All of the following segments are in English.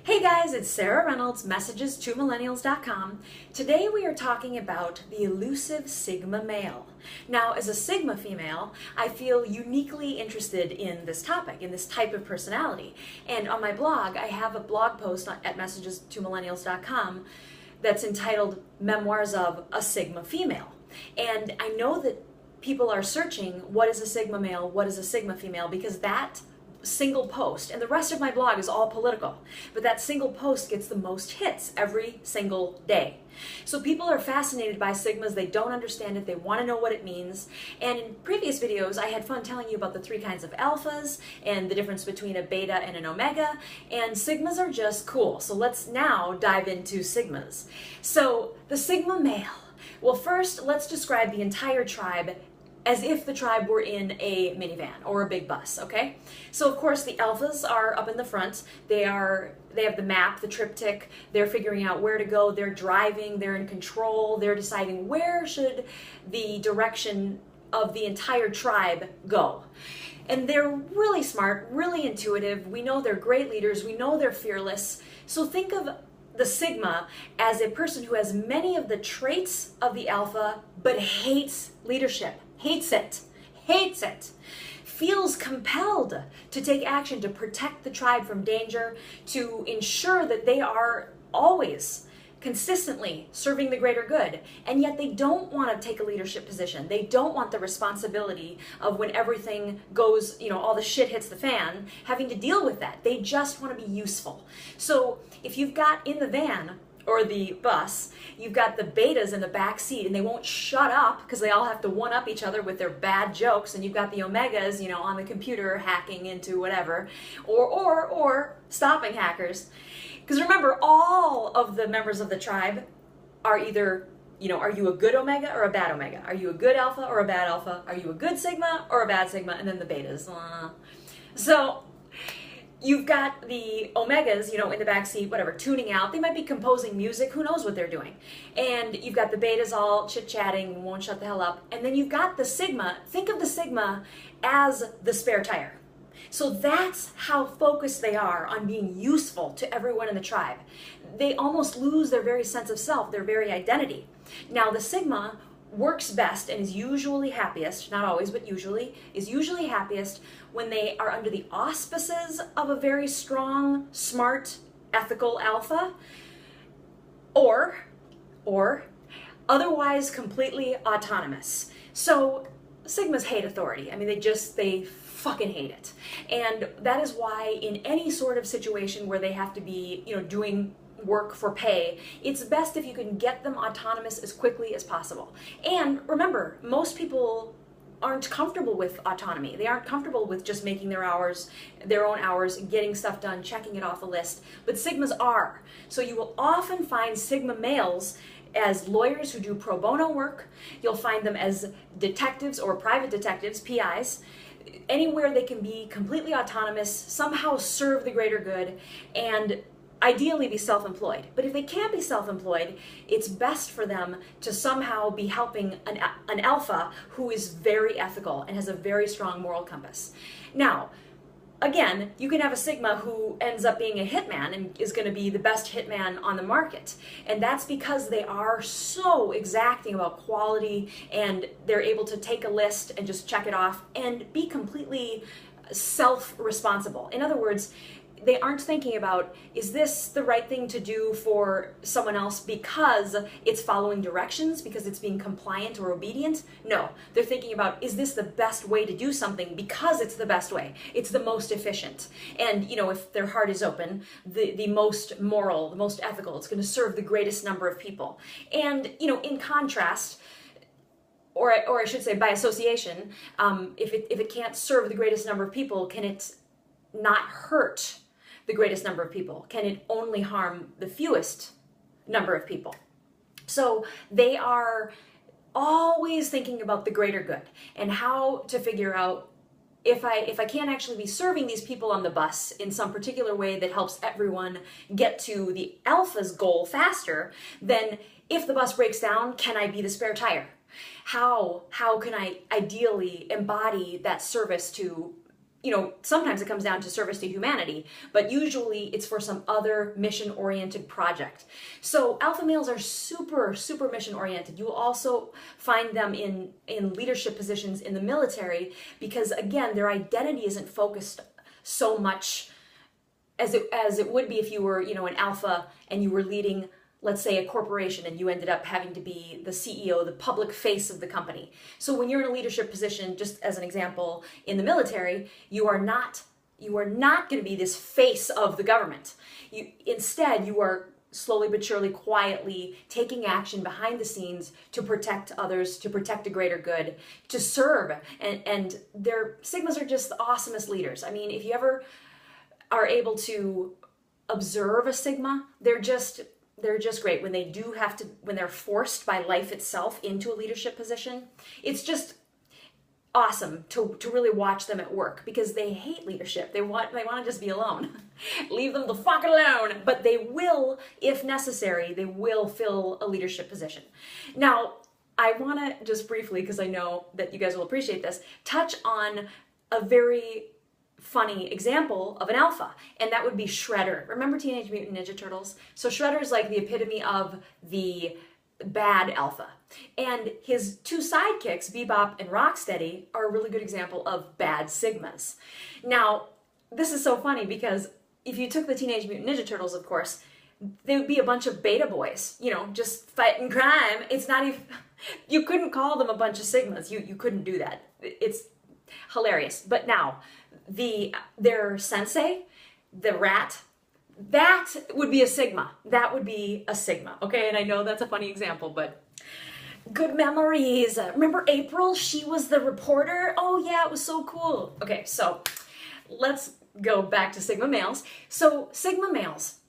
Hey guys, it's Sarah Reynolds, messages2millennials.com. Today we are talking about the elusive Sigma male. Now, as a Sigma female, I feel uniquely interested in this topic, in this type of personality. And on my blog, I have a blog post at messages2millennials.com that's entitled Memoirs of a Sigma Female. And I know that people are searching, what is a Sigma male, what is a Sigma female, because that single post, and the rest of my blog is all political, but that single post gets the most hits every single day. So people are fascinated by Sigmas, they don't understand it, they want to know what it means, and in previous videos I had fun telling you about the three kinds of alphas and the difference between a beta and an omega, and Sigmas are just cool. So let's now dive into Sigmas. So the Sigma male. Well, first let's describe the entire tribe as if the tribe were in a minivan or a big bus, okay? So of course the alphas are up in the front. They have the map, the triptych, they're figuring out where to go, they're driving, they're in control, they're deciding where should the direction of the entire tribe go. And they're really smart, really intuitive. We know they're great leaders, we know they're fearless. So think of the Sigma as a person who has many of the traits of the alpha but hates leadership. Hates it, feels compelled to take action to protect the tribe from danger, to ensure that they are always consistently serving the greater good, and yet they don't want to take a leadership position. They don't want the responsibility of when everything goes, all the shit hits the fan, having to deal with that. They just want to be useful. So if you've got in the van or the bus, you've got the betas in the back seat and they won't shut up because they all have to one-up each other with their bad jokes, and you've got the omegas, on the computer hacking into whatever, or stopping hackers. Because remember, all of the members of the tribe are either, are you a good omega or a bad omega? Are you a good alpha or a bad alpha? Are you a good sigma or a bad sigma? And then the betas. So you've got the omegas, in the back seat, whatever, tuning out. They might be composing music. Who knows what they're doing? And you've got the betas all chit-chatting, won't shut the hell up. And then you've got the sigma. Think of the sigma as the spare tire. So that's how focused they are on being useful to everyone in the tribe. They almost lose their very sense of self, their very identity. Now, the sigma works best and is usually happiest, not always, but usually, is usually happiest when they are under the auspices of a very strong, smart, ethical alpha, or otherwise completely autonomous. So Sigmas hate authority. I mean, they fucking hate it. And that is why in any sort of situation where they have to be, doing work for pay, it's best if you can get them autonomous as quickly as possible. And remember, most people aren't comfortable with autonomy. They aren't comfortable with just making their own hours, getting stuff done, checking it off a list. But Sigmas are. So you will often find Sigma males as lawyers who do pro bono work. You'll find them as detectives or private detectives, PIs, anywhere they can be completely autonomous, somehow serve the greater good, and ideally be self-employed. But if they can't be self-employed, it's best for them to somehow be helping an alpha who is very ethical and has a very strong moral compass. Now, again, you can have a sigma who ends up being a hitman and is going to be the best hitman on the market. And that's because they are so exacting about quality, and they're able to take a list and just check it off and be completely self-responsible. In other words, they aren't thinking about, is this the right thing to do for someone else because it's following directions, because it's being compliant or obedient? No, they're thinking about, is this the best way to do something because it's the best way? It's the most efficient. And, if their heart is open, the most moral, the most ethical, it's going to serve the greatest number of people. And, in contrast, or I should say by association, if it can't serve the greatest number of people, can it not hurt the greatest number of people? Can it only harm the fewest number of people? So they are always thinking about the greater good and how to figure out, if I can't actually be serving these people on the bus in some particular way that helps everyone get to the alpha's goal faster, then if the bus breaks down, can I be the spare tire? How can I ideally embody that service to sometimes it comes down to service to humanity, but usually it's for some other mission-oriented project. So alpha males are super, super mission-oriented. You will also find them in leadership positions in the military because, again, their identity isn't focused so much as it would be if you were, an alpha and you were leading, let's say, a corporation and you ended up having to be the CEO, the public face of the company. So when you're in a leadership position, just as an example, in the military, you are not going to be this face of the government. Instead, you are slowly but surely, quietly taking action behind the scenes to protect others, to protect a greater good, to serve. And their Sigmas are just the awesomest leaders. I mean, if you ever are able to observe a Sigma, they're just great. When when they're forced by life itself into a leadership position, it's just awesome to really watch them at work because they hate leadership. They want to just be alone. Leave them the fuck alone. But they will, if necessary, they will fill a leadership position. Now, I want to just briefly, because I know that you guys will appreciate this, touch on a very funny example of an alpha, and that would be Shredder. Remember Teenage Mutant Ninja Turtles? So Shredder is like the epitome of the bad alpha. And his two sidekicks, Bebop and Rocksteady, are a really good example of bad Sigmas. Now, this is so funny because if you took the Teenage Mutant Ninja Turtles, of course, they would be a bunch of beta boys, just fighting crime. It's not even, you couldn't call them a bunch of Sigmas. You couldn't do that. It's hilarious. But now, their sensei, the rat, that would be a Sigma. That would be a Sigma, okay? And I know that's a funny example, but good memories. Remember April? She was the reporter. Oh yeah, it was so cool. Okay, so let's go back to Sigma males. So Sigma males,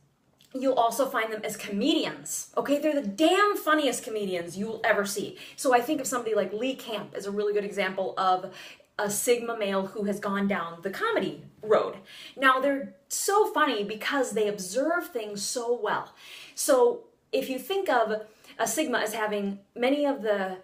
you'll also find them as comedians, okay? They're the damn funniest comedians you'll ever see. So I think of somebody like Lee Camp as a really good example of a Sigma male who has gone down the comedy road. Now, they're so funny because they observe things so well. So if you think of a Sigma as having many of the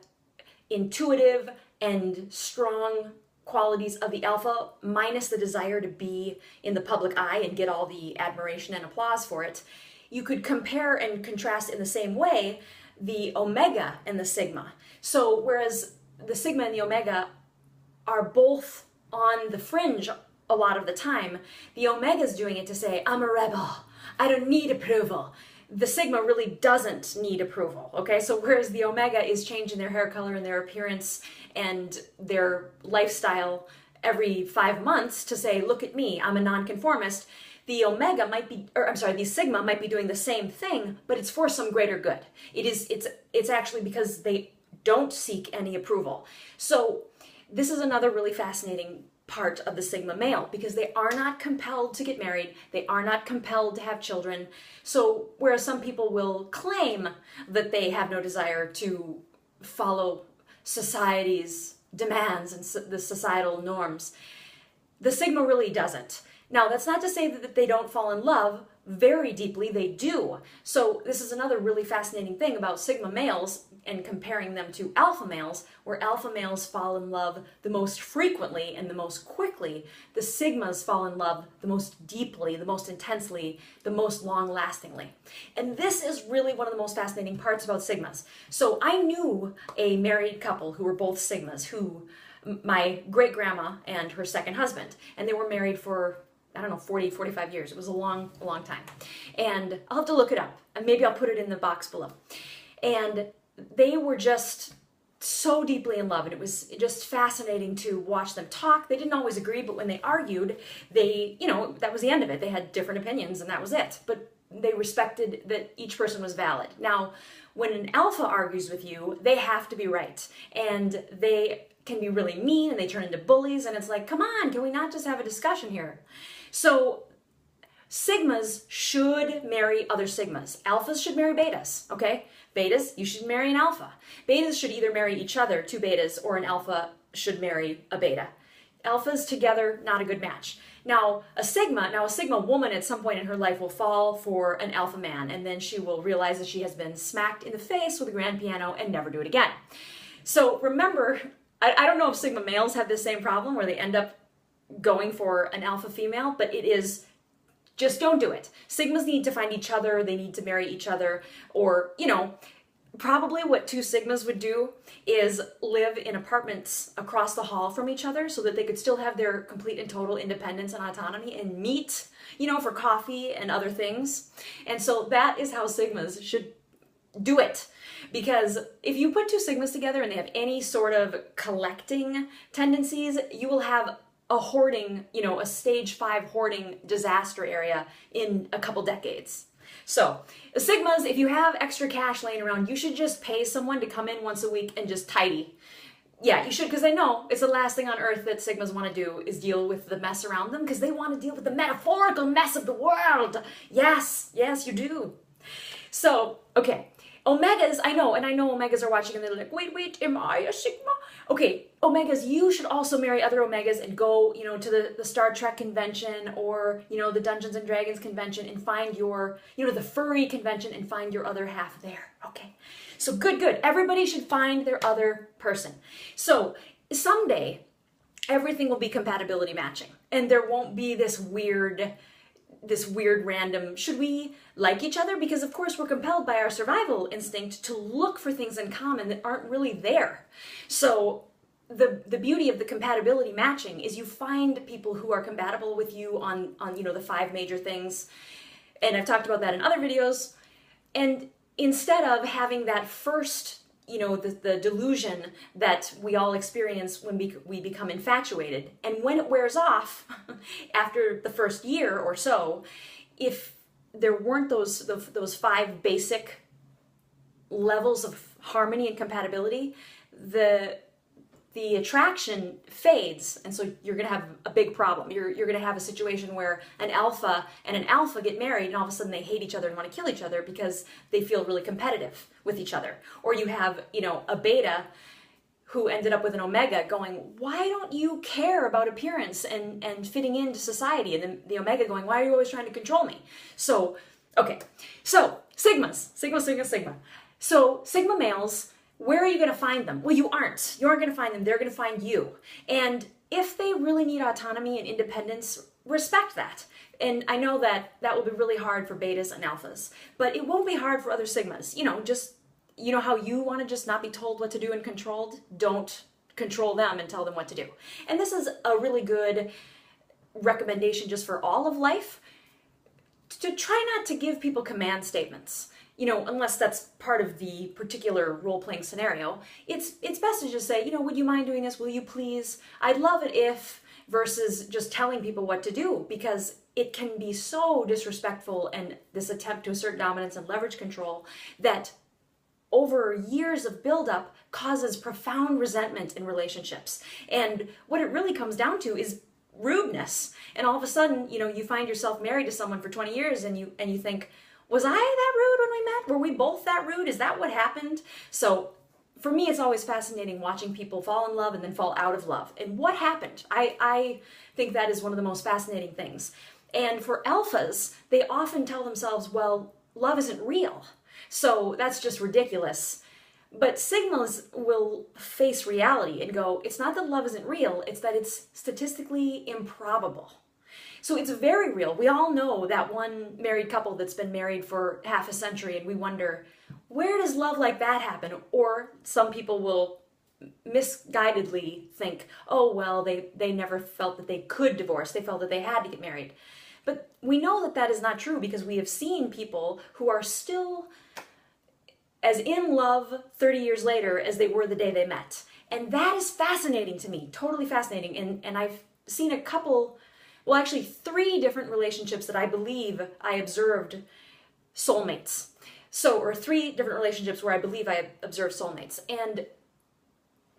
intuitive and strong qualities of the alpha, minus the desire to be in the public eye and get all the admiration and applause for it, you could compare and contrast in the same way the Omega and the Sigma. So whereas the Sigma and the Omega are both on the fringe a lot of the time, the Omega's doing it to say, I'm a rebel, I don't need approval. The Sigma really doesn't need approval, okay? So whereas the Omega is changing their hair color and their appearance and their lifestyle every 5 months to say, look at me, I'm a nonconformist, the Sigma might be doing the same thing, but it's for some greater good. It's actually because they don't seek any approval. So this is another really fascinating part of the Sigma male because they are not compelled to get married. They are not compelled to have children. So whereas some people will claim that they have no desire to follow society's demands and the societal norms, the Sigma really doesn't. Now, that's not to say that they don't fall in love very deeply. They do. So this is another really fascinating thing about Sigma males and comparing them to alpha males, where alpha males fall in love the most frequently and the most quickly. The Sigmas fall in love the most deeply, the most intensely, the most long-lastingly. And this is really one of the most fascinating parts about Sigmas. So I knew a married couple who were both Sigmas, my great-grandma and her second husband, and they were married for 40, 45 years. It was a long, long time. And I'll have to look it up, and maybe I'll put it in the box below. And they were just so deeply in love, and it was just fascinating to watch them talk. They didn't always agree, but when they argued, that was the end of it. They had different opinions, and that was it. But they respected that each person was valid. Now, when an alpha argues with you, they have to be right. And they can be really mean, and they turn into bullies, and it's like, come on, can we not just have a discussion here? So Sigmas should marry other Sigmas. Alphas should marry betas, okay? Betas, you should marry an alpha. Betas should either marry each other, two betas, or an alpha should marry a beta. Alphas together, not a good match. Now a Sigma woman at some point in her life will fall for an alpha man, and then she will realize that she has been smacked in the face with a grand piano and never do it again. So remember, I don't know if Sigma males have this same problem where they end up going for an alpha female, but it is just don't do it. Sigmas need to find each other, they need to marry each other, or, you know, probably what two Sigmas would do is live in apartments across the hall from each other so that they could still have their complete and total independence and autonomy and meet, you know, for coffee and other things. And so that is how Sigmas should do it. Because if you put two Sigmas together and they have any sort of collecting tendencies, you will have a hoarding, you know, a stage 5 hoarding disaster area in a couple decades. So, Sigmas, if you have extra cash laying around, you should just pay someone to come in once a week and just tidy. Yeah, you should, because I know it's the last thing on earth that Sigmas want to do is deal with the mess around them, because they want to deal with the metaphorical mess of the world. Yes, yes, you do. So, okay. Omegas, I know Omegas are watching and they're like, wait, am I a Sigma? Okay, Omegas, you should also marry other Omegas and go, you know, to the Star Trek convention or, you know, the Dungeons and Dragons convention and find your, you know, the furry convention and find your other half there. Okay, so good. Everybody should find their other person. So someday, everything will be compatibility matching and there won't be this weird random, should we like each other? Because of course we're compelled by our survival instinct to look for things in common that aren't really there. So the beauty of the compatibility matching is you find people who are compatible with you on you know, the 5 major things. And I've talked about that in other videos. And instead of having that first, you know, the delusion that we all experience when we become infatuated. And when it wears off, after the first year or so, if there weren't those 5 basic levels of harmony and compatibility, the attraction fades, and so you're going to have a big problem. You're going to have a situation where an alpha and an alpha get married, and all of a sudden they hate each other and want to kill each other because they feel really competitive with each other. Or you have, you know, a beta who ended up with an omega going, why don't you care about appearance and fitting into society? And then the omega going, why are you always trying to control me? So, okay. So, Sigmas. Sigma. So, Sigma males, where are you going to find them? Well, you aren't. You aren't going to find them. They're going to find you. And if they really need autonomy and independence, respect that. And I know that will be really hard for betas and alphas, but it won't be hard for other Sigmas. You know, just, you know how you want to just not be told what to do and controlled? Don't control them and tell them what to do. And this is a really good recommendation just for all of life, to try not to give people command statements. You know, unless that's part of the particular role-playing scenario, it's best to just say, you know, would you mind doing this? Will you please? I'd love it if, versus just telling people what to do, because it can be so disrespectful and this attempt to assert dominance and leverage control that over years of buildup causes profound resentment in relationships. And what it really comes down to is rudeness. And all of a sudden, you know, you find yourself married to someone for 20 years and you think, was I that rude when we met? Were we both that rude? Is that what happened? So for me, it's always fascinating watching people fall in love and then fall out of love. And what happened? I think that is one of the most fascinating things. And for alphas, they often tell themselves, well, love isn't real. So that's just ridiculous. But Sigmas will face reality and go, it's not that love isn't real, it's that it's statistically improbable. So it's very real. We all know that one married couple that's been married for half a century, and we wonder, where does love like that happen? Or some people will misguidedly think, oh, well, they never felt that they could divorce. They felt that they had to get married. But we know that that is not true, because we have seen people who are still as in love 30 years later as they were the day they met. And that is fascinating to me, totally fascinating. And I've seen a couple, well, actually 3 different relationships that I believe I observed soulmates. So, or 3 different relationships where I believe I observed soulmates. And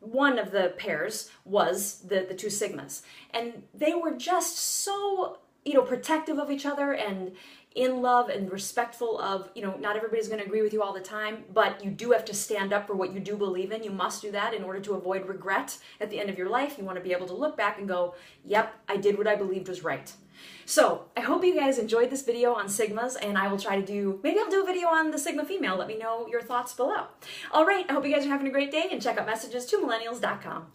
one of the pairs was the 2 Sigmas. And they were just so, you know, protective of each other and in love and respectful of, you know, not everybody's going to agree with you all the time, but you do have to stand up for what you do believe in. You must do that in order to avoid regret at the end of your life. You want to be able to look back and go, yep, I did what I believed was right. So I hope you guys enjoyed this video on Sigmas, and I will try to do, maybe I'll do a video on the Sigma female. Let me know your thoughts below. All right, I hope you guys are having a great day, and check out messages2millennials.com.